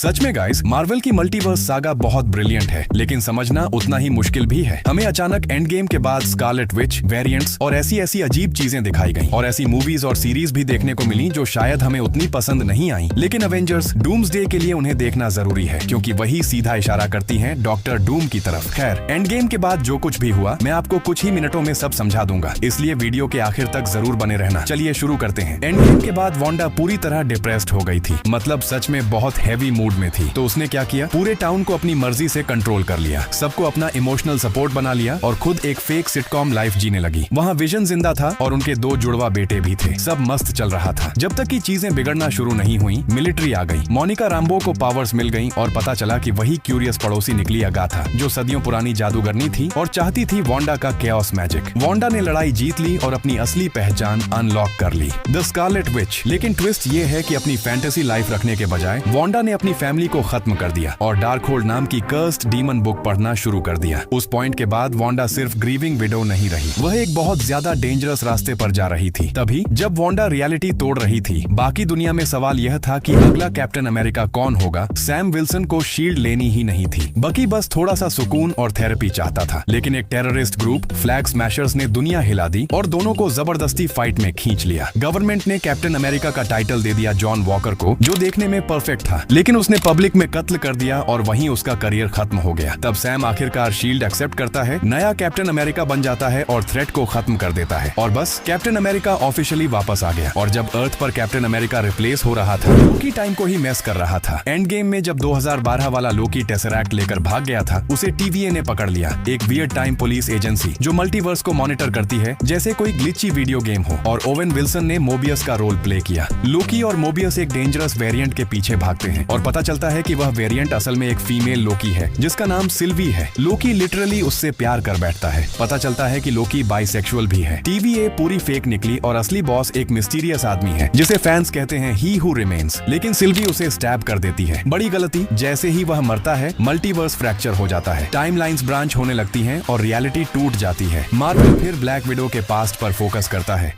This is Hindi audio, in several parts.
सच में गाइस, मार्वल की मल्टीवर्स सागा बहुत ब्रिलियंट है, लेकिन समझना उतना ही मुश्किल भी है। हमें अचानक एंड गेम के बाद स्कारलेट विच, वेरिएंट्स और ऐसी अजीब चीजें दिखाई गईं और ऐसी मूवीज और सीरीज भी देखने को मिली जो शायद हमें उतनी पसंद नहीं आई। लेकिन अवेंजर्स डूम्सडे के लिए उन्हें देखना जरूरी है, क्योंकि वही सीधा इशारा करती हैं डॉक्टर डूम की तरफ। खैर, एंड गेम के बाद जो कुछ भी हुआ मैं आपको कुछ ही मिनटों में सब समझा दूंगा, इसलिए वीडियो के आखिर तक जरूर बने रहना। चलिए शुरू करते हैं। एंड गेम के बाद वांडा पूरी तरह डिप्रेस्ड हो गई थी, मतलब सच में बहुत हैवी मूड में थी। तो उसने क्या किया, पूरे टाउन को अपनी मर्जी से कंट्रोल कर लिया, सबको अपना इमोशनल सपोर्ट बना लिया और खुद एक फेक सिटकॉम लाइफ जीने लगी। वहाँ विजन जिंदा था और उनके 2 जुड़वा बेटे भी थे। सब मस्त चल रहा था, जब तक कि चीजें बिगड़ना शुरू नहीं हुई। मिलिट्री आ गई, मोनिका राम्बो को पावर्स मिल गई और पता चला कि वही क्यूरियस पड़ोसी निकली अगाथा, जो सदियों पुरानी जादूगरनी थी और चाहती थी वांडा का केओस मैजिक। वांडा ने लड़ाई जीत ली और अपनी असली पहचान अनलॉक कर ली, द स्कारलेट विच। लेकिन ट्विस्ट ये है कि अपनी फैंटेसी लाइफ रखने के बजाय वांडा ने अपनी फैमिली को खत्म कर दिया और डार्कहोल्ड नाम की कर्स्ड डीमन बुक पढ़ना शुरू कर दिया। उस पॉइंट के बाद वांडा सिर्फ ग्रीविंग विडो नहीं रही, वह एक बहुत ज्यादा डेंजरस रास्ते पर जा रही थी। तभी जब वांडा रियलिटी तोड़ रही थी, बाकी दुनिया में सवाल यह था कि अगला कैप्टन अमेरिका कौन होगा। सैम विल्सन को शील्ड लेनी ही नहीं थी, बकी बस थोड़ा सा सुकून और थेरेपी चाहता था। लेकिन एक टेररिस्ट ग्रुप फ्लैग स्मैशर्स ने दुनिया हिला दी और दोनों को जबरदस्ती फाइट में खींच लिया। गवर्नमेंट ने कैप्टन अमेरिका का टाइटल दे दिया जॉन वॉकर को, जो देखने में परफेक्ट था, लेकिन उसने पब्लिक में कत्ल कर दिया और वहीं उसका करियर खत्म हो गया। तब सैम आखिरकार शील्ड एक्सेप्ट करता है, नया कैप्टन अमेरिका बन जाता है और थ्रेट को खत्म कर देता है और बस कैप्टन अमेरिका ऑफिशियली वापस आ गया। और जब अर्थ पर कैप्टन अमेरिका रिप्लेस हो रहा था, लोकी टाइम को ही मैस कर रहा था। एंड गेम में जब 2012 वाला लोकी टेसरैक्ट लेकर भाग गया था, उसे TVA ने पकड़ लिया, एक वियर्ड टाइम पुलिस एजेंसी जो मल्टीवर्स को मॉनिटर करती है जैसे कोई ग्लिची वीडियो गेम हो। और ओवेन विल्सन ने मोबियस का रोल प्ले किया। लोकी और मोबियस एक डेंजरस वेरिएंट के पीछे भागते हैं और पता चलता है कि वह वेरिएंट असल में एक फीमेल लोकी है जिसका नाम सिल्वी है। लोकी लिटरली उससे प्यार कर बैठता है। पता चलता है कि लोकी बाइसेक्सुअल भी है। TVA पूरी फेक निकली और असली बॉस एक मिस्टीरियस आदमी है जिसे फैंस कहते हैं ही हु रिमेन्स। लेकिन सिल्वी उसे स्टैब कर देती है, बड़ी गलती। जैसे ही वह मरता है, मल्टीवर्स फ्रैक्चर हो जाता है, टाइमलाइंस ब्रांच होने लगती हैं और रियलिटी टूट जाती है। मार्वल फिर ब्लैक विडो के पास्ट पर फोकस करता है।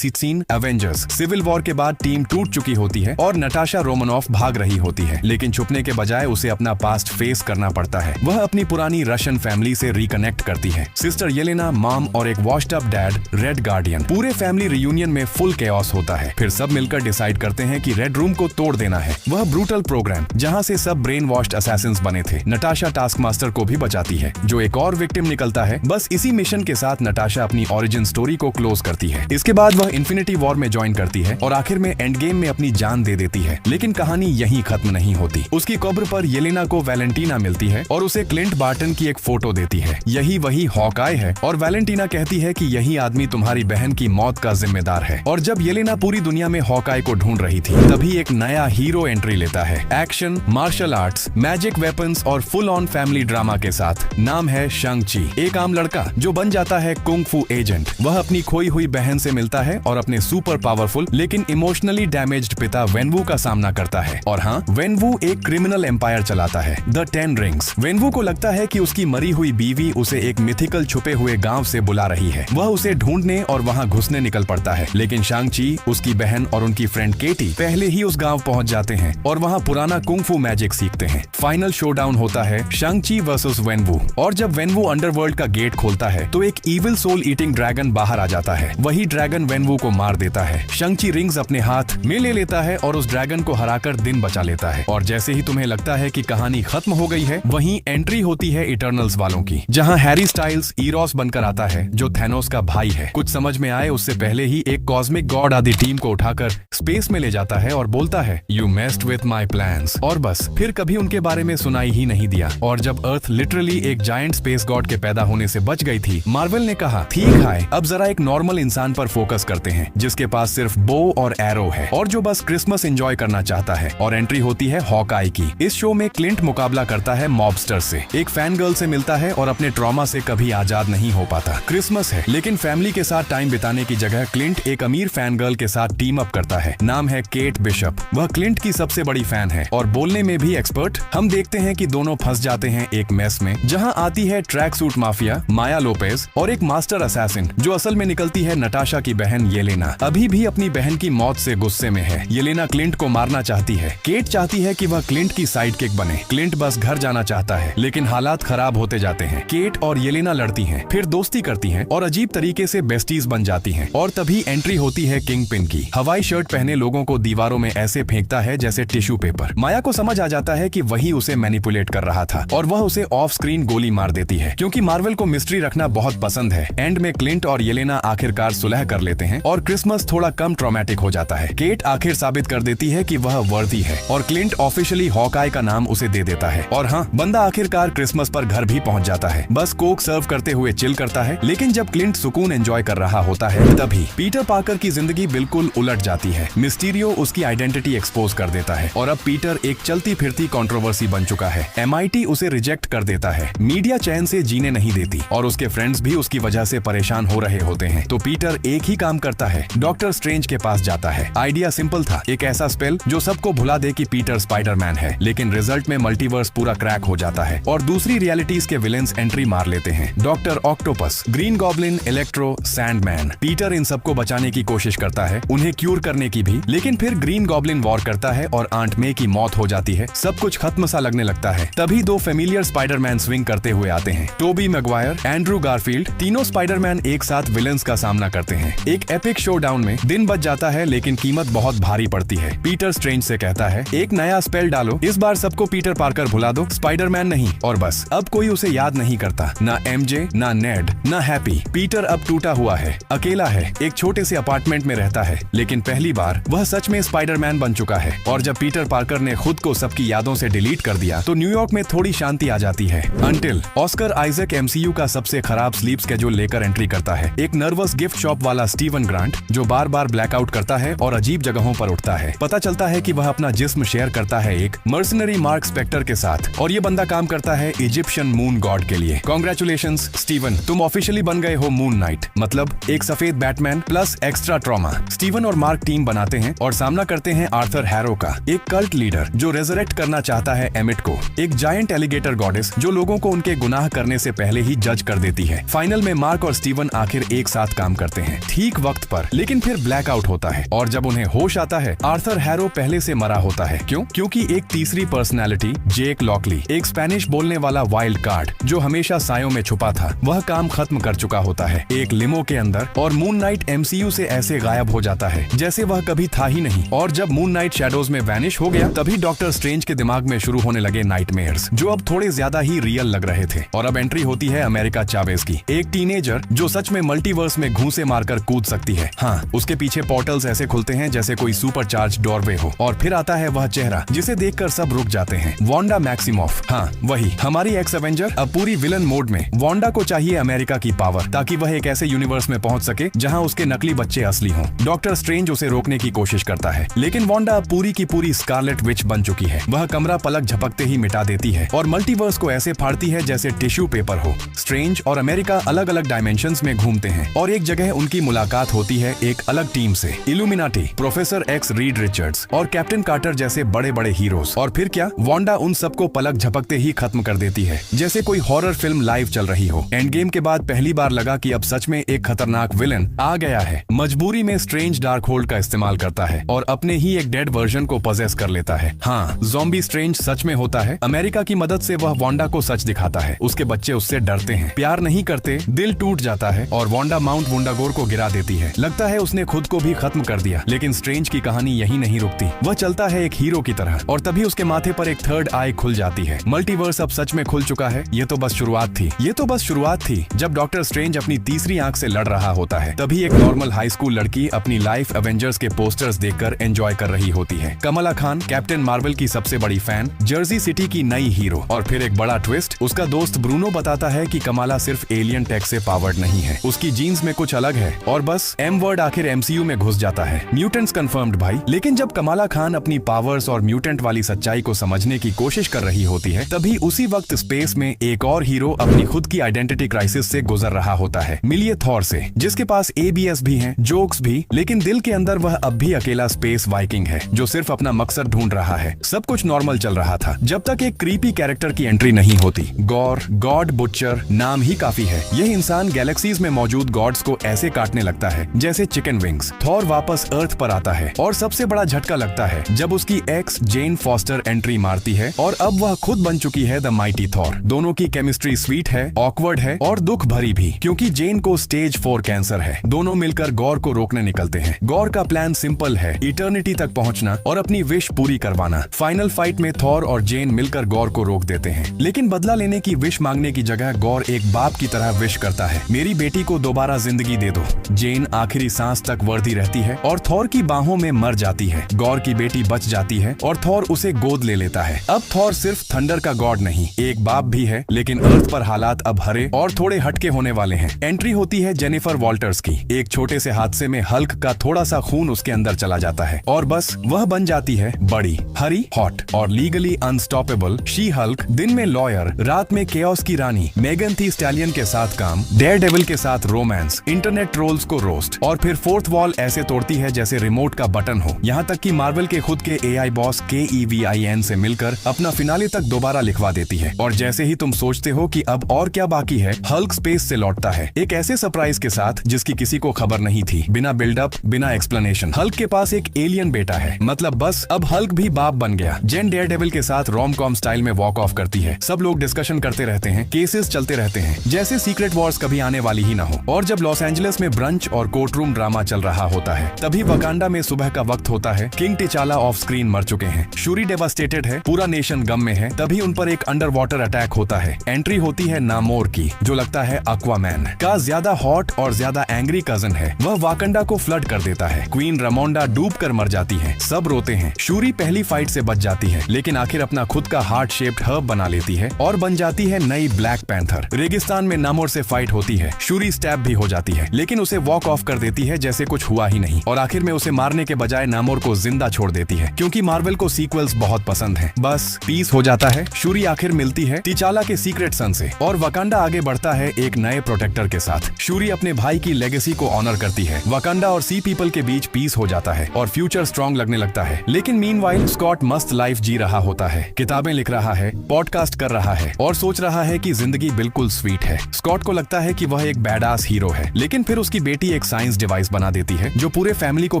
सीन एवेंजर्स सिविल वॉर के बाद टीम टूट चुकी होती है और नटाशा रोमनॉफ भाग रही होती है, लेकिन छुपने के बजाय उसे अपना पास्ट फेस करना पड़ता है। वह अपनी पुरानी रशियन फैमिली से रिकनेक्ट करती है, सिस्टर येलेना, मॉम और एक washed up dad red guardian. पूरे फैमिली रियूनियन में फुल केओस होता है। फिर सब मिलकर डिसाइड करते हैं कि रेड रूम को तोड़ देना है। वह ब्रूटल प्रोग्राम जहां से सब ब्रेन वॉश्ड असैसिन्स बने थे। नटाशा टास्क मास्टर को भी बचाती है, जो एक और विक्टिम निकलता है। बस इसी मिशन के साथ नटाशा अपनी ओरिजिन स्टोरी को क्लोज करती है। इसके बाद वह इन्फिनिटी वॉर में ज्वाइन करती है और आखिर में एंड गेम में अपनी जान दे देती है। लेकिन कहानी यहीं खत्म नहीं होती। उसकी कब्र पर येलेना को वैलेंटीना मिलती है और उसे क्लिंट बार्टन की एक फोटो देती है। यही वही हॉकाय है और वैलेंटीना कहती है कि यही आदमी तुम्हारी बहन की मौत का जिम्मेदार है। और जब येलेना पूरी दुनिया में हॉकाय को ढूंढ रही थी, तभी एक नया हीरो एंट्री लेता है, action, martial arts, magic weapons और फुल ऑन फैमिली ड्रामा के साथ। नाम है शांग-ची, एक आम लड़का जो बन जाता है कुंग फू एजेंट। वह अपनी खोई हुई बहन से मिलता है और अपने सुपर पावरफुल लेकिन इमोशनली डैमेज्ड पिता वेनवू का सामना करता है। और हाँ, वेनवू एक क्रिमिनल एम्पायर चलाता है, द 10 रिंग्स। वेनवू को लगता है कि उसकी मरी हुई बीवी उसे एक मिथिकल छुपे हुए गांव से बुला रही है। वह उसे ढूंढने और वहां घुसने निकल पड़ता है, लेकिन शांग-ची, उसकी बहन और उनकी फ्रेंड केटी पहले ही उस गांव पहुंच जाते हैं और वहां पुराना कुंग फू मैजिक सीखते हैं। फाइनल शोडाउन होता है शांग-ची वर्सेस वेनवू। और जब वेनवू अंडरवर्ल्ड का गेट खोलता है तो एक इविल सोल ईटिंग ड्रैगन बाहर आ जाता है। वही ड्रैगन वेनवू को मार देता है। शांग-ची रिंग्स अपने हाथ में ले लेता है और उस ड्रैगन को हराकर दिन बचा लेता है। और जैसे ही तुम्हें लगता है कि कहानी खत्म हो गई है, वहीं एंट्री होती है इटर्नल्स वालों की, जहां हैरी स्टाइल्स ईरोस बनकर आता है, जो थैनोस का भाई है। कुछ समझ में आए उससे पहले ही एक कॉस्मिक गॉड आदि टीम को उठाकर स्पेस में ले जाता है और बोलता है, you messed with my plans. और बस फिर कभी उनके बारे में सुनाई ही नहीं दिया। और जब अर्थ लिटरली एक जायंट स्पेस गॉड के पैदा होने से बच गई थी, मार्वल ने कहा, ठीक है, अब जरा एक नॉर्मल इंसान पर फोकस करते हैं जिसके पास सिर्फ बो और एरो है और जो बस क्रिसमस एंजॉय करना चाहता है। और एंट्री होती है हॉकाई की। इस शो में क्लिंट मुकाबला करता है मॉबस्टर से, एक फैन गर्ल से मिलता है और अपने ट्रॉमा से कभी आजाद नहीं हो पाता। क्रिसमस है, लेकिन फैमिली के साथ टाइम बिताने की जगह क्लिंट एक अमीर फैन गर्ल के साथ टीम अप करता है। नाम है केट बिशप। वह क्लिंट की सबसे बड़ी फैन है और बोलने में भी एक्सपर्ट। हम देखते हैं कि दोनों फंस जाते हैं एक मेस में, जहां आती है ट्रैक सूट माफिया माया लोपेज और एक मास्टर असैसिन, जो असल में निकलती है नटाशा की बहन येलेना। अभी भी अपनी बहन की मौत से गुस्से में है। येलेना क्लिंट को मारना चाहती है। केट चाहती है है कि वह क्लिंट की साइडकिक बने। क्लिंट बस घर जाना चाहता है, लेकिन हालात खराब होते जाते हैं। केट और येलेना लड़ती हैं, फिर दोस्ती करती हैं और अजीब तरीके से बेस्टीज बन जाती हैं। और तभी एंट्री होती है किंगपिन की। हवाई शर्ट पहने लोगों को दीवारों में ऐसे फेंकता है जैसे टिश्यू पेपर। माया को समझ आ जाता है कि वही उसे मैनिपुलेट कर रहा था और वह उसे ऑफ स्क्रीन गोली मार देती है। क्योंकि मार्वल को मिस्ट्री रखना बहुत पसंद है, एंड में क्लिंट और येलेना आखिरकार सुलह कर लेते हैं और क्रिसमस थोड़ा कम ट्रॉमेटिक हो जाता है। केट आखिर साबित कर देती है कि वह वर्दी है और क्लिंट ऑफिशियली हॉकाई का नाम उसे दे देता है। और हाँ, बंदा आखिरकार क्रिसमस पर घर भी पहुंच जाता है। बस कोक सर्व करते हुए चिल करता है। लेकिन जब क्लिंट सुकून एंजॉय कर रहा होता है, तभी पीटर पार्कर की जिंदगी बिल्कुल उलट जाती है। मिस्टीरियो उसकी आइडेंटिटी एक्सपोज कर देता है और अब पीटर एक चलती फिरती कंट्रोवर्सी बन चुका है। MIT उसे रिजेक्ट कर देता है, मीडिया चैन से जीने नहीं देती और उसके फ्रेंड्स भी उसकी वजह से परेशान हो रहे होते हैं। तो पीटर एक ही काम करता है, डॉक्टर स्ट्रेंज के पास जाता है। आइडिया सिंपल था, एक ऐसा स्पेल जो सबको भुला दे कि पीटर स्पाइडरमैन है। लेकिन रिजल्ट में मल्टीवर्स पूरा क्रैक हो जाता है और दूसरी रियलिटीज के विलेंस एंट्री मार लेते हैं। Doctor Octopus, Green Goblin, Electro, Sandman. Peter इन सबको बचाने की कोशिश करता है, उन्हें क्यूर करने की भी। लेकिन फिर ग्रीन गॉब्लिन वॉर करता है और आंट मे की मौत हो जाती है। सब कुछ खत्म सा लगने लगता है। तभी दो फेमिलियर स्पाइडरमैन स्विंग करते हुए आते हैं, टोबी मैगवायर, एंड्रू गारफील्ड। तीनों स्पाइडरमैन एक साथ विलेंस का सामना करते हैं। एक एपिक शोडाउन में दिन बच जाता है, लेकिन कीमत बहुत भारी पड़ती है। पीटर स्ट्रेंज से कहता है, एक नया स्पेल डालो, इस बार सबको पीटर पार्कर भुला दो, स्पाइडरमैन नहीं। और बस अब कोई उसे याद नहीं करता, ना MJ, ना नेड, ना हैप्पी। पीटर अब टूटा हुआ है, अकेला है, एक छोटे से अपार्टमेंट में रहता है। लेकिन पहली बार वह सच में स्पाइडरमैन बन चुका है। और जब पीटर पार्कर ने खुद को सबकी यादों से डिलीट कर दिया, तो न्यूयॉर्क में थोड़ी शांति आ जाती है। अंटिल ऑस्कर आइजक MCU का सबसे खराब स्लीप स्केड्यूल लेकर एंट्री करता है। एक नर्वस गिफ्ट शॉप वाला स्टीवन ग्रांट, जो बार बार ब्लैकआउट करता है और अजीब जगहों पर उठता है। पता चलता है कि वह अपना जिस्म शेयर करता है एक मर्सनरी मार्क स्पेक्टर के साथ, और ये बंदा काम करता है इजिप्शियन मून गॉड के लिए। कांग्रेचुलेशंस स्टीवन, तुम ऑफिशियली बन गए हो मून नाइट, मतलब एक सफेद Batman plus extra trauma. Steven और मार्क टीम बनाते हैं और सामना करते हैं आर्थर हैरो का, एक कल्ट लीडर जो रेजरेक्ट करना चाहता है एमिट को, एक जायंट एलिगेटर गॉडेस जो लोगों को उनके गुनाह करने से पहले ही जज कर देती है। फाइनल में मार्क और स्टीवन आखिर एक साथ काम करते हैं, ठीक वक्त पर। लेकिन फिर ब्लैकआउट होता है और जब उन्हें होश आता है, आर्थर हैरो पहले से मरा होता है। क्यों? क्योंकि एक तीसरी पर्सनैलिटी, जेक लॉकली, एक स्पेनिश बोलने वाला वाइल्ड कार्ड जो हमेशा सायों में छुपा था, वह काम खत्म कर चुका होता है एक लिमो के अंदर, और मून नाइट MCU से ऐसे गायब हो जाता है जैसे वह कभी था ही नहीं। और जब मून नाइट शैडोज में वैनिश हो गया, तभी डॉक्टर स्ट्रेंज के दिमाग में शुरू होने लगे नाइटमेयर्स, जो अब थोड़े ज्यादा ही रियल लग रहे थे। और अब एंट्री होती है अमेरिका चावेज की, एक टीनेजर जो सच में मल्टीवर्स में घूंसे मारकर कूद सकती है। हाँ, उसके पीछे पोर्टल्स ऐसे खुलते हैं जैसे कोई सुपर चार्ज डोरवे हो। और फिर आता है वह चेहरा जिसे देखकर सब रुक जाते हैं, वांडा मैक्सिमॉफ। हाँ वही, हमारी एक्स एवेंजर अब पूरी विलन मोड में। वांडा को चाहिए अमेरिका की पावर, ताकि वह एक ऐसे यूनिवर्स में पहुंच सके जहां उसके नकली बच्चे असली हों। डॉक्टर स्ट्रेंज उसे रोकने की कोशिश करता है, लेकिन वांडा पूरी की पूरी स्कारलेट विच बन चुकी है। वह कमरा पलक झपकते ही मिटा देती है और मल्टीवर्स को ऐसे फाड़ती है जैसे टिश्यू पेपर हो। स्ट्रेंज और अमेरिका अलग अलग डायमेंशंस में घूमते हैं और एक जगह उनकी मुलाकात होती है एक अलग टीम से, illuminati, professor x Reed Richards और कैप्टन कार्टर जैसे बड़े बड़े हीरोज। और फिर क्या, वांडा उन सबको पलक झपकते ही खत्म कर देती है, जैसे कोई हॉरर फिल्म लाइव चल रही हो। एंड गेम के बाद पहली बार लगा कि अब सच में एक खतरनाक विलन आ गया है। मजबूरी में स्ट्रेंज डार्क होल्ड का इस्तेमाल करता है और अपने ही एक डेड वर्जन को पजेस कर लेता है। हाँ, ज़ॉम्बी स्ट्रेंज सच में होता है। अमेरिका की मदद से वह वांडा को सच दिखाता है। उसके बच्चे उससे डरते हैं, प्यार नहीं करते, दिल टूट जाता है और वांडा माउंट वुंडागोर को गिरा देती है। लगता है उसने खुद को भी खत्म कर दिया। लेकिन स्ट्रेंज की कहानी यही नहीं रुकती, वह चलता है एक हीरो की तरह। और तभी उसके माथे पर एक थर्ड आई खुल जाती है। मल्टीवर्स अब सच में खुल चुका है। ये तो बस शुरुआत थी। जब डॉक्टर स्ट्रेंज अपनी तीसरी आंख से लड़ रहा होता है, तभी एक नॉर्मल हाई स्कूल लड़की अपनी लाइफ एवेंजर्स के पोस्टर्स देखकर एंजॉय कर रही होती है। कमला खान, कैप्टन मार्वल की सबसे बड़ी फैन, जर्सी सिटी की नई हीरो। और फिर एक बड़ा ट्विस्ट, उसका दोस्त ब्रूनो बताता है कि कमला सिर्फ एलियन टेक से पावर्ड नहीं है, उसकी जीन्स में कुछ अलग है। और बस एम वर्ड आखिर MCU में घुस जाता है। म्यूटेंट्स कंफर्म्ड भाई। लेकिन जब कमला खान अपनी पावर्स और म्यूटेंट वाली सच्चाई को समझने की कोशिश कर रही होती है, तभी उसी वक्त स्पेस में एक और हीरो अपनी खुद की आइडेंटिटी क्राइसिस से गुजर रहा होता है। मिलिए थॉर से, जिसके पास ABS भी है, जोक्स भी, लेकिन दिल के अंदर वह अब भी अकेला स्पेस वाइकिंग है जो सिर्फ अपना मकसद ढूंढ रहा है। सब कुछ नॉर्मल चल रहा था जब तक एक क्रीपी कैरेक्टर की एंट्री नहीं होती। गॉर, गॉड बुचर, नाम ही काफी है। यह इंसान गैलेक्सीज में मौजूद गॉड्स को ऐसे काटने लगता है जैसे चिकन विंग्स। थॉर वापस अर्थ पर आता है और सबसे बड़ा झटका लगता है जब उसकी एक्स एक्स जेन फॉस्टर एंट्री मारती है और अब वह खुद बन चुकी है द माइटी थॉर। दोनों की केमिस्ट्री स्वीट है, ऑकवर्ड है और दुख भरी भी, क्योंकि जेन को स्टेज 4 कैंसर है। दोनों मिलकर गॉर को रोकने निकलते हैं। गॉर का प्लान सिंपल है, इटर्निटी तक पहुंचना और अपनी विश पूरी करवाना। फाइनल फाइट में थॉर और जेन मिलकर गॉर को रोक देते हैं, लेकिन बदला लेने की विश मांगने की जगह गॉर एक बाप की तरह विश करता है, मेरी बेटी को दोबारा जिंदगी दे दो। जेन आखिरी सांस तक वर्दी रहती है और थॉर की बाहों में मर जाती है। गॉर की बेटी बच जाती है और थॉर उसे गोद ले लेता है। अब थॉर सिर्फ थंडर का गॉड नहीं, एक बाप भी है, लेकिन अर्थ पर हालात अब हरे और थोड़े हटके होने वाले हैं। एंट्री होती है जेनिफर वॉल्टर्स की। एक छोटे से हादसे में हल्क का थोड़ा सा खून उसके अंदर चला जाता है और बस वह बन जाती है बड़ी, हरी, हॉट और लीगली अनस्टॉपेबल शी हल्क। दिन में लॉयर, रात में केओस की रानी। मेगन थी स्टैलियन के साथ काम, डेयरडेविल के साथ रोमांस, इंटरनेट ट्रोल्स को रोस्ट और फिर फोर्थ वॉल ऐसे तोड़ती है जैसे रिमोट का बटन हो। यहाँ तक कि मार्वल के खुद के एआई बॉस KEVIN से मिलकर अपना फिनाले तक दोबारा लिखवा देती है। और जैसे ही तुम सोचते हो कि अब और क्या बाकी है, हल्क स्पेस से लौटता है एक ऐसे सरप्राइज के साथ जिसकी किसी को खबर नहीं थी। बिना बिल्डअप, बिना एक्सप्लेनेशन हल्क के पास एक एलियन बेटा है। मतलब बस अब हल्क भी बाप बन गया। जेन डेयरडेविल के साथ रोम कॉम स्टाइल में वॉक ऑफ करती है। सब लोग डिस्कशन करते रहते हैं, केसेस चलते रहते हैं, जैसे सीक्रेट वॉर्स कभी आने वाली ही ना हो। और जब लॉस एंजलिस में ब्रंच और कोर्टरूम ड्रामा चल रहा होता है, तभी वकांडा में सुबह का वक्त होता है। किंग टिचाला ऑफ स्क्रीन मर चुके हैं, शूरी डेवास्टेटेड है, पूरा नेशन गम में है। तभी उन पर एक अंडर वाटर अटैक होता है। एंट्री होती है नामोर की, जो लगता है एक्वामैन का ज्यादा हॉट और ज्यादा एंग्री कजन है। वह वाकंडा को फ्लड कर देता है। क्वीन रामोंडा डूब कर मर जाती है। सब रोते हैं। शूरी पहली फाइट से बच जाती है, लेकिन आखिर अपना खुद का हार्ट शेप्ड हर्ब बना लेती है और बन जाती है नई ब्लैक पैंथर। रेगिस्तान में नामोर से फाइट होती है। शूरी स्टैब भी हो जाती है, लेकिन उसे वॉक ऑफ कर देती है जैसे कुछ हुआ ही नहीं। और आखिर में उसे मारने के बजाय नामोर को जिंदा छोड़ देती है, क्योंकि मार्वल को सीक्वल्स बहुत पसंद हैं। बस पीस हो जाता है। शूरी आखिर मिलती है टिचाला के सीक्रेट सन से और वकांडा आगे बढ़ता है एक नए प्रोटेक्टर के साथ। शूरी अपने भाई की लेगेसी को ऑनर करती है। वकांडा और सी पीपल के बीच पीस हो जाता है और फ्यूचर स्ट्रॉन्ग लगने लगता है। लेकिन मीनवाइल स्कॉट मस्त लाइफ जी रहा होता है, किताबें लिख रहा है, पॉडकास्ट कर रहा है और सोच रहा है कि जिंदगी बिल्कुल स्वीट है। स्कॉट को लगता है कि वह एक बैडास हीरो है, लेकिन फिर उसकी बेटी एक साइंस डिवाइस बना देती है जो पूरे फैमिली को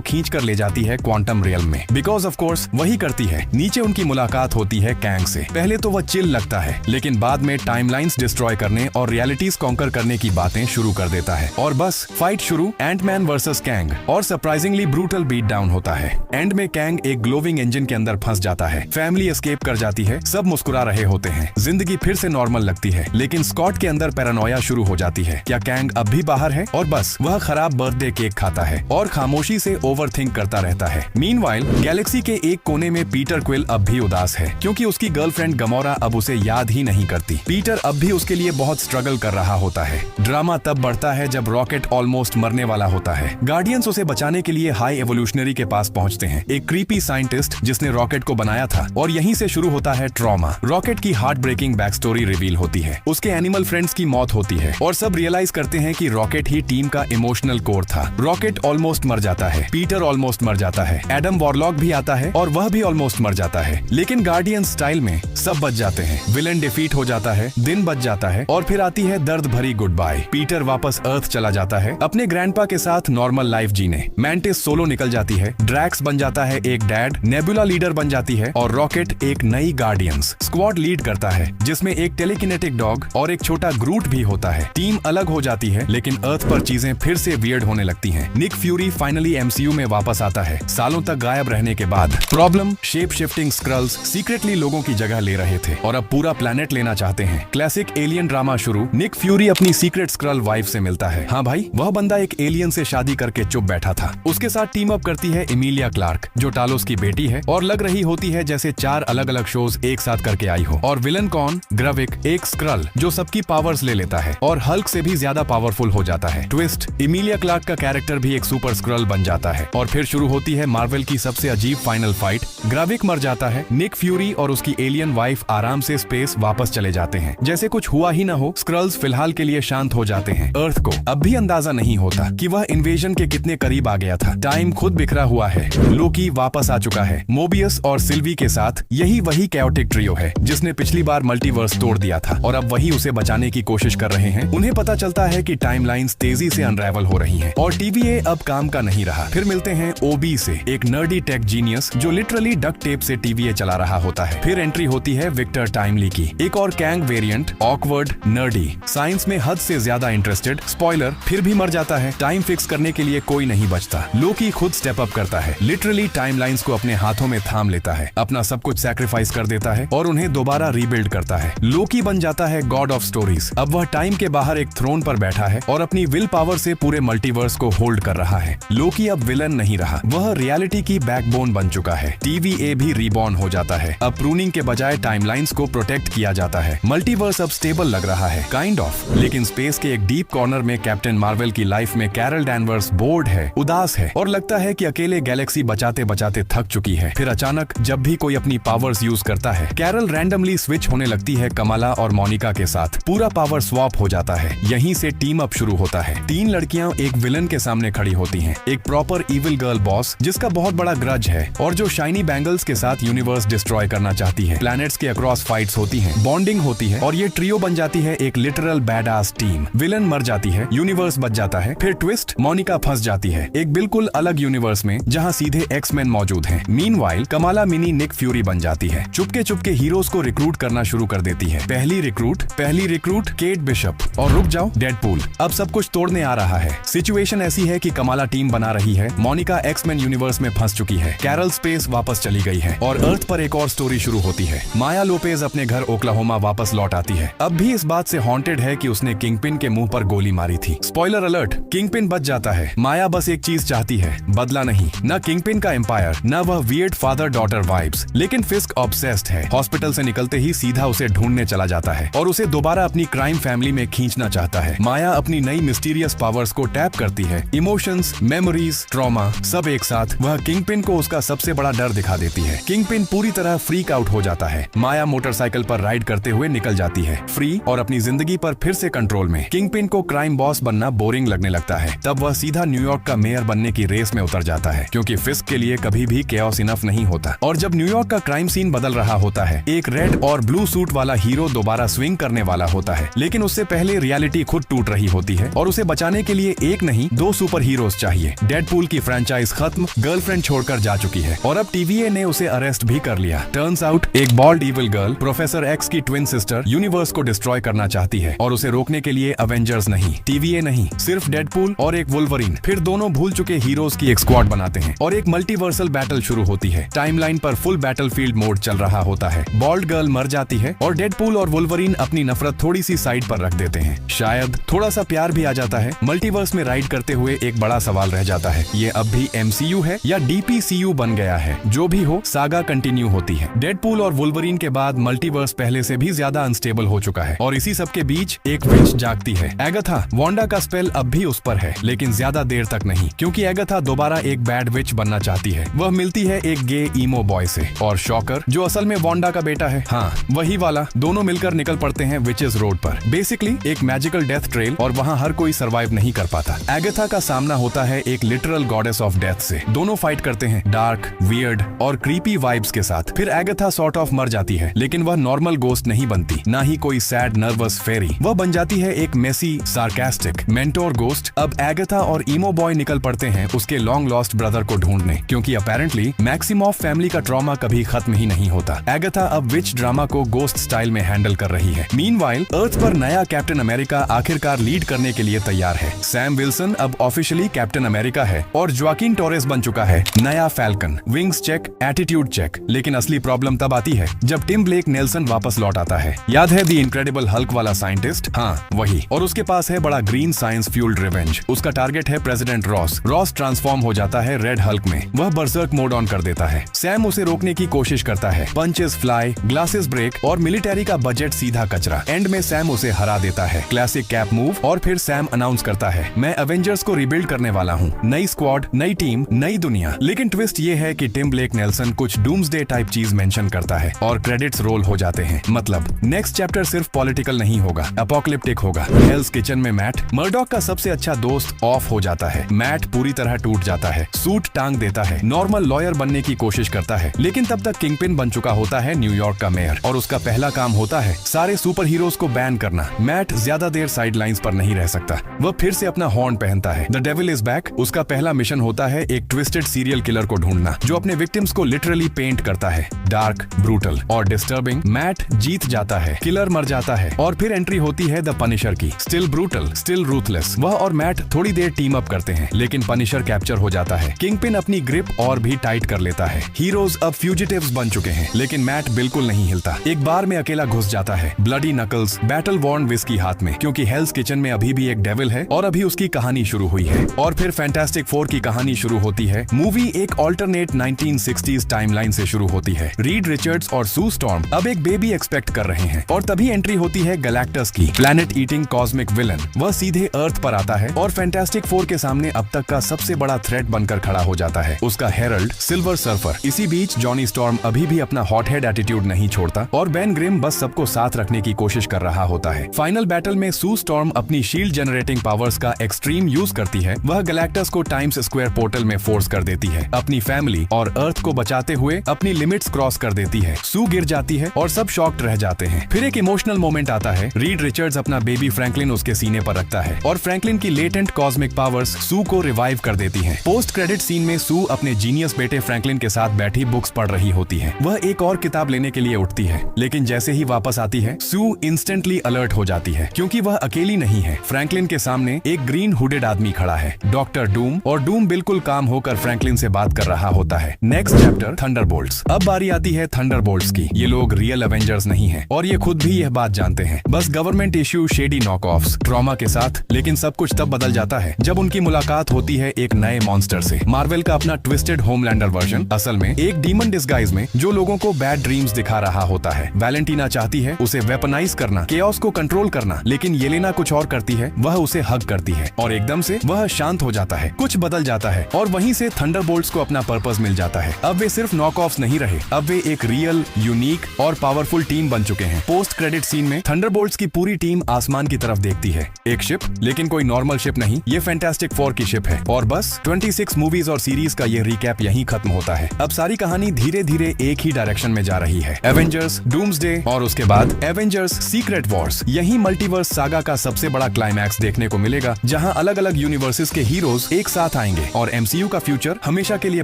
खींच कर ले जाती है क्वांटम रियल्म में। बिकॉज ऑफ कोर्स वही करती है। नीचे उनकी मुलाकात होती है कैंग से। पहले तो वह चिल लगता है, लेकिन बाद में टाइमलाइंस डिस्ट्रॉय करने और रियलिटीज कॉन्कर करने की बातें शुरू कर देता है। और बस फाइट शुरू, एंटमैन वर्सेस कैंग, और सरप्राइजिंगली ब्रूटल बीट डाउन होता है। एंड में कैंग एक ग्लोविंग इंजन के अंदर फंस जाता है। फैमिली एस्केप कर जाती है। सब मुस्कुरा रहे होते हैं। जिंदगी फिर से नॉर्मल लगती है, लेकिन स्कॉट के अंदर पैरानोया शुरू हो जाती है। क्या कैंग अब भी बाहर है? और बस वह खराब बर्थडे केक खाता है और खामोशी से ओवरथिंक करता रहता है। मीनवाइल गैलेक्सी के एक कोने में पीटर क्विल अब भी उदास है, क्योंकि उसकी गर्लफ्रेंड गमोरा अब उसे याद ही नहीं करती। पीटर अब भी उसके लिए बहुत स्ट्रगल कर रहा होता है। ड्रामा तब बढ़ता है जब रॉकेट ऑलमोस्ट मरने वाला होता है। गार्डियंस उसे बचाने के लिए हाई एवोल्यूशनरी के पास पहुंचते हैं, एक क्रीपी साइंटिस्ट जिसने रॉकेट को बनाया था। और यहीं से शुरू होता है ट्रॉमा। रॉकेट की heart breaking back story reveal होती है। उसके एनिमल फ्रेंड्स की मौत होती है और सब रियलाइज करते हैं कि रॉकेट ही टीम का इमोशनल कोर था। रॉकेट ऑलमोस्ट मर जाता है, पीटर ऑलमोस्ट मर जाता है, एडम वॉरलॉक भी आता है और वह भी ऑलमोस्ट मर जाता है। लेकिन गार्डियंस स्टाइल में सब बच जाते हैं। विलन डिफीट हो जाता है, दिन बच जाता है और फिर आती है दर्द भरी गुड बाय। पीटर वापस अर्थ चला जाता है अपने ग्रैंडपा के साथ नॉर्मल लाइफ जीने। मैंटिस सोलो निकल जाती है, ड्रैक्स बन जाता है एक डैड, नेबुला लीडर बन जाती है और रॉकेट एक नई गार्डियंस स्क्वाड लीड करता है, जिसमें एक टेलीकिनेटिक डॉग और एक छोटा ग्रूट भी होता है। टीम अलग हो जाती है, लेकिन अर्थ पर चीजें फिर से वियर्ड होने लगती हैं। निक फ्यूरी फाइनली MCU में वापस आता है, सालों तक गायब रहने के बाद। Problem, shape shifting squirrels secretly लोगों की जगह ले रहे थे और अब पूरा प्लेनेट लेना चाहते हैं। क्लासिक एलियन ड्रामा शुरू। निक फ्यूरी अपनी सीक्रेट स्क्रल वाइफ से मिलता है। हाँ भाई, वह बंदा एक एलियन से शादी करके चुप बैठा था। उसके साथ टीम अप करती है इमिलिया क्लार्क, जो टालोस की बेटी है और लग रही होती है जैसे 4 अलग अलग शोज एक साथ करके आई हो। और विलन कौन? ग्रविक, एक स्क्रल जो सबकी पावर्स ले लेता है और हल्क से भी ज्यादा पावरफुल हो जाता है। ट्विस्ट, इमिलिया क्लार्क का कैरेक्टर भी एक सुपर स्क्रल बन जाता है। और फिर शुरू होती है मार्वल की सबसे अजीब फाइनल फाइट। ग्रविक मर जाता है। निक फ्यूरी और उसकी एलियन वाइफ आराम से स्पेस वापस चले जाते हैं, जैसे कुछ हुआ ही ना हो। स्क्रल्स फिलहाल के लिए शांत हो जाते हैं। अर्थ को अब भी अंदाजा नहीं होता कि वह इन्वेजन के कितने करीब आ गया था। टाइम खुद बिखरा हुआ है। लोकी वापस आ चुका है, मोबियस और सिल्वी के साथ। यही वही कैओटिक ट्रियो है जिसने पिछली बार मल्टीवर्स तोड़ दिया था और अब वही उसे बचाने की कोशिश कर रहे हैं। उन्हें पता चलता है कि टाइमलाइंस तेजी से अनरावल हो रही हैं और TVA अब काम का नहीं रहा। फिर मिलते हैं OB से, एक नर्डी टेक जीनियस जो लिटरली लिटरली डक्ट टेप से टीवीए चला रहा होता है। फिर एंट्री होती है विक्टर टाइमली की, एक और Kang variant, awkward, nerdy, science में हद से ज्यादा इंटरेस्टेड, स्पॉइलर, फिर भी मर जाता है। टाइम फिक्स करने के लिए कोई नहीं बचता। लोकी खुद स्टेप अप करता है, लिटरली टाइमलाइंस को अपने हाथों में थाम लेता है, अपना सब कुछ सैक्रिफाइस कर देता है और उन्हें दोबारा रीबिल्ड करता है। लोकी बन जाता है गॉड ऑफ स्टोरीज। अब वह टाइम के बाहर एक थ्रोन पर बैठा है और अपनी विल पावर से पूरे मल्टीवर्स को होल्ड कर रहा है। लोकी अब विलन नहीं रहा, वह रियलिटी की बैकबोन बन चुका है। टीवीए भी रीबॉर्न हो जाता है। अब प्रूनिंग के बजाय टाइमलाइंस को प्रोटेक्ट किया जाता है। मल्टीवर्स अब स्टेबल लग रहा है, काइंड ऑफ। लेकिन स्पेस के एक डीप कॉर्नर में कैप्टन मार्वल की लाइफ में कैरल डैनवर्स बोर्ड है, उदास है और लगता है कि अकेले गैलेक्सी बचाते बचाते थक चुकी है। फिर अचानक जब भी कोई अपनी पावर्स यूज करता है, कैरल रैंडमली स्विच होने लगती है कमला और मोनिका के साथ। पूरा पावर स्वैप हो जाता है। यहीं से टीम अप शुरू होता है। 3 लड़कियां एक विलन के सामने खड़ी होती हैं, एक प्रॉपर इविल गर्ल बॉस जिसका बहुत बड़ा ग्रज है और जो शाइनी बैंगल्स के साथ यूनिवर्स डिस्ट्रॉय करना चाहती है। प्लैनेट्स के अक्रॉस फाइट्स होती हैं, बॉन्डिंग होती है और ये ट्रियो बन जाती है एक लिटरल बैडआस टीम। विलन मर जाती है, यूनिवर्स बच जाता है। फिर ट्विस्ट, मोनिका फंस जाती है एक बिल्कुल अलग यूनिवर्स में जहां सीधे एक्स-मैन मौजूद हैं। मीनवाइल कमला मिनी निक फ्यूरी बन जाती है, चुपके चुपके हीरोज को रिक्रूट करना शुरू कर देती है। पहली रिक्रूट केट बिशप, और रुक जाओ, डेडपूल अब सब कुछ तोड़ने आ रहा है। सिचुएशन ऐसी है कि कमला टीम बना रही है, मोनिका एक्स-मैन यूनिवर्स में फंस चुकी है, कैरल स्पेस वापस चली गई है और अर्थ पर एक और स्टोरी शुरू होती है। माया लोपेज अपने घर ओक्लाहोमा वापस लौट आती है, अब भी इस बात से हॉन्टेड है कि उसने किंगपिन के मुंह पर गोली मारी थी। स्पॉइलर अलर्ट, किंगपिन बच जाता है। माया बस एक चीज चाहती है, बदला नहीं, न किंगपिन का एम्पायर, न वह वियर्ड फादर डॉटर वाइब्स। लेकिन फिस्क ऑब्सेस्ड है। हॉस्पिटल से निकलते ही सीधा उसे ढूंढने चला जाता है और उसे दोबारा अपनी क्राइम फैमिली में खींचना चाहता है। माया अपनी नई मिस्टीरियस पावर्स को टैप करती है, इमोशंस, मेमोरीज, ट्रॉमा सब एक साथ। वह किंगपिन को उसका सबसे बड़ा डर दिखा देती है। किंगपिन पूरी तरह फ्रीक आउट हो जाता है। माया मोटरसाइकिल पर राइड करते हुए निकल जाती है, फ्री और अपनी जिंदगी पर फिर से कंट्रोल में। किंगपिन को क्राइम बॉस बनना बोरिंग लगने लगता है। तब वह सीधा न्यूयॉर्क का मेयर बनने की रेस में उतर जाता है, क्योंकि फिस्क के लिए कभी भी केओस इनफ नहीं होता। और जब न्यूयॉर्क का क्राइम सीन बदल रहा होता है, एक रेड और ब्लू सूट वाला हीरो दोबारा स्विंग करने वाला होता है। लेकिन उससे पहले रियलिटी खुद टूट रही होती है और उसे बचाने के लिए एक नहीं 2 सुपर हीरोज चाहिए। डेडपूल की फ्रेंचाइज खत्म, गर्लफ्रेंड छोड़कर जा चुकी है और अब टीवीए ने उसे अरेस्ट भी कर लिया। टर्न्स आउट एक bold evil girl, Professor X की ट्विन सिस्टर, यूनिवर्स को डिस्ट्रॉय करना चाहती है और उसे रोकने के लिए अवेंजर्स नहीं, टीवीए नहीं, सिर्फ डेडपूल और एक वुल्वरीन। फिर दोनों भूल चुके हीरोज की एक स्क्वाड बनाते हैं और एक मल्टीवर्सल बैटल शुरू होती है। टाइमलाइन पर फुल बैटलफील्ड मोड चल रहा होता है। बॉल्ड गर्ल मर जाती है और डेडपूल और वुल्वरीन अपनी नफरत थोड़ी सी साइड पर रख देते हैं। शायद थोड़ा सा प्यार भी आ जाता है। मल्टीवर्स में राइड करते हुए एक बड़ा सवाल रह जाता है, ये अब भी एमसीयू है या डीपीसीयू बन गया है? जो भी हो, सागा कंटिन्यू होती है। डेडपूल और वुल्वरीन के बाद मल्टीवर्स पहले से भी ज्यादा अनस्टेबल हो चुका है और इसी सब के बीच एक विच जागती है। एगाथा, वांडा का स्पेल अब भी उस पर है, लेकिन ज्यादा देर तक नहीं, क्योंकि एगाथा दोबारा एक बैड विच बनना चाहती है। वह मिलती है एक गे ईमो बॉय से और शॉकर, जो असल में वांडा का बेटा है, हाँ वही वाला। दोनों मिलकर निकल पड़ते हैं विचेस रोड पर, बेसिकली एक मैजिकल डेथ ट्रेल, और वहाँ हर कोई सरवाइव नहीं कर पाता। एगाथा का सामना होता है एक लिटरल गॉडेस ऑफ डेथ से। दोनों फाइट करते हैं डार्क, वियर्ड और क्रीपी वाइब्स के साथ। फिर एगाथा सॉर्ट ऑफ मर जाती है, लेकिन वह नॉर्मल गोस्ट नहीं बनती, ना ही कोई सैड नर्वस फेरी। वह बन जाती है एक मेसी सार्कास्टिक मेंटोर गोस्ट। अब एगाथा और ईमो बॉय निकल पड़ते हैं उसके लॉन्ग लॉस्ट ब्रदर को ढूंढने, क्योंकि अपेरेंटली मैक्सिमॉफ फैमिली का ट्रॉमा कभी खत्म ही नहीं होता। एगाथा अब विच ड्रामा को गोस्ट स्टाइल में हैंडल कर रही है। मीनवाइल अर्थ पर नया कैप्टन अमेरिका आखिरकार लीड करने के लिए तैयार है। सैम विल्सन अब ऑफिशियली कैप्टन अमेरिका है और जोआकिन टोरेस बन चुका है नया Falcon. Wings check, attitude check. लेकिन असली प्रॉब्लम तब आती है जब टिम ब्लेक नेल्सन वापस लौट आता है। याद है द इनक्रेडिबल हल्क वाला साइंटिस्ट? हाँ वही। और उसके पास है बड़ा ग्रीन साइंस फ्यूल्ड रिवेंज। उसका टारगेट है प्रेसिडेंट रॉस। रॉस ट्रांसफॉर्म हो जाता है रेड हल्क में। वह बर्सर्क मोड ऑन कर देता है। सैम उसे रोकने की कोशिश करता है, पंचेस फ्लाई, ग्लासेस ब्रेक और मिलिट्री का बजट सीधा कचरा। एंड में सैम उसे हरा देता है, क्लासिक कैप मूव। और फिर सैम अनाउंस करता है, मैं एवेंजर्स को रिबिल्ड करने वाला हूँ, नई स्क्वाड, नई टीम, नई दुनिया। लेकिन ट्विस्ट ये है कि टिम ब्लेक नेल्सन कुछ डूम्सडे टाइप चीज मेंशन करता है और क्रेडिट्स रोल हो जाते हैं। मतलब नेक्स्ट चैप्टर सिर्फ पॉलिटिकल नहीं होगा, अपोकलिप्टिक होगा। हेल्स किचन में मैट, मर्डॉक का सबसे अच्छा दोस्त, ऑफ हो जाता है। मैट पूरी तरह टूट जाता है, सूट टांग देता है, नॉर्मल लॉयर बनने की कोशिश करता है। लेकिन तब तक किंगपिन बन चुका होता है न्यूयॉर्क का मेयर और उसका पहला काम होता है सारे सुपर हीरोज को बैन करना। मैट ज्यादा देर साइड लाइन्स पर नहीं रह सकता। वह फिर से अपना हॉर्न पहनता है। The devil is back. उसका पहला मिशन होता है एक ट्विस्टेड सीरियल किलर को ढूंढना जो अपने विक्टिम्स को लिटरली पेंट करता है, डार्क, ब्रूटल और डिस्टर्बिंग। मैट जीत जाता है, किलर मर जाता है और फिर एंट्री होती है द पनिशर की। Still brutal, still ruthless. वह और मैट थोड़ी देर टीम अप करते हैं, लेकिन पनिशर कैप्चर हो जाता है। किंगपिन अपनी ग्रिप और भी टाइट कर लेता है। हीरोज अब फ्यूजिटिव्स बन चुके हैं, लेकिन मैट बिल्कुल नहीं हिलता। एक बार में अकेला घुस जाता है, bloody knuckles battle worn whisky हाथ में, क्योंकि हेल्स किचन में अभी भी एक डेविल है और अभी उसकी कहानी शुरू हुई है। और फिर फैंटास्टिक फोर की कहानी शुरू होती है। मूवी एक ऑल्टरनेट 1960s टाइमलाइन से शुरू होती है। रीड रिचर्ड्स और सू स्टॉर्म अब एक बेबी एक्सपेक्ट कर रहे हैं और तभी एंट्री होती है गैलेक्टस की, प्लैनेट ईटिंग कॉस्मिक विलन। वह सीधे अर्थ पर आता है और फैंटास्टिक फोर के सामने अब तक का सबसे बड़ा थ्रेट बनकर खड़ा हो जाता है, उसका हेरल्ड सिल्वर सर्फर। इसी बीच जॉनी स्टॉर्म अभी भी अपना हॉट हेड एटीट्यूड नहीं छोड़ता और बेन ग्रिम बस सबको साथ रखने की कोशिश कर रहा होता है। फाइनल बैटल में सू स्टॉर्म अपनी शील्ड जनरेटिंग पावर्स का एक्सट्रीम यूज करती है। वह गैलेक्टस को टाइम्स स्क्वायर पोर्टल में फोर्स कर देती है। अपनी फैमिली और अर्थ को बचाते हुए अपनी लिमिट्स क्रॉस कर देती है। सू गिर जाती है और सब शॉक्ड रह जाते हैं। फिर एक इमोशनल मोमेंट आता है। रीड रिचर्ड्स अपना बेबी फ्रैंकलिन उसके सीने पर रखता है और फ्रैंकलिन की लेटेंट कॉस्मिक पावर्स सू को रिवाइव कर देती हैं। पोस्ट क्रेडिट सीन में सू अपने जीनियस बेटे फ्रैंकलिन के साथ बैठी बुक्स पढ़ रही होती है। वह एक और किताब लेने के लिए उठती है, लेकिन जैसे ही वापस आती है सू इंस्टेंटली अलर्ट हो जाती है, क्योंकि वह अकेली नहीं है। फ्रैंकलिन के सामने एक ग्रीन हुडेड आदमी खड़ा है, डॉक्टर डूम, और डूम बिल्कुल काम होकर फ्रैंकलिन से बात कर रहा होता है। Next chapter Thunderbolts. अब बारी आती है थंडरबोल्ट्स की। ये लोग रियल एवेंजर्स नहीं है और ये खुद भी यह बात जानते हैं, बस गवर्नमेंट इश्यू शेडी नॉकऑफ्स ट्रॉमा के साथ। लेकिन सब कुछ तब बदल जाता है जब उनकी मुलाकात होती है एक नए मॉन्स्टर से। मार्वल का अपना ट्विस्टेड होमलैंडर वर्जन, असल में एक डीमन डिस्गाइज में, जो लोगों को बैड ड्रीम्स दिखा रहा होता है। वैलेंटीना चाहती है उसे वेपनाइज करना, केओस को कंट्रोल करना, लेकिन येलेना कुछ और करती है। वह उसे हग करती है और एकदम से वह शांत हो जाता है। कुछ बदल जाता है और वहीं से थंडरबोल्ट्स को अपना पर्पस मिल जाता है। अब वे सिर्फ नॉकऑफ्स नहीं रहे, अब वे एक रियल, यूनिक और पावरफुल टीम बन चुके हैं। पोस्ट क्रेडिट सीन में थंडरबोल्ट्स की पूरी टीम आसमान की तरफ देखती है। एक शिप, लेकिन कोई नॉर्मल शिप नहीं, ये फैंटास्टिक फोर की शिप है। और बस 26 मूवीज और सीरीज का ये रिकैप यहीं खत्म होता है। अब सारी कहानी धीरे धीरे एक ही डायरेक्शन में जा रही है, एवेंजर्स, डूम्सडे और उसके बाद एवेंजर्स सीक्रेट वॉर्स। यही मल्टीवर्स सागा का सबसे बड़ा क्लाइमैक्स देखने को मिलेगा, जहां अलग अलग यूनिवर्सेस के हीरोज एक साथ आएंगे और एमसीयू का फ्यूचर हमेशा के लिए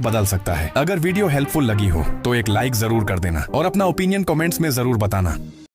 बदल सकता है। अगर वीडियो हेल्पफुल लगी हो तो एक लाइक जरूर कर देना और अपना ओपिनियन कमेंट्स में जरूर बताना।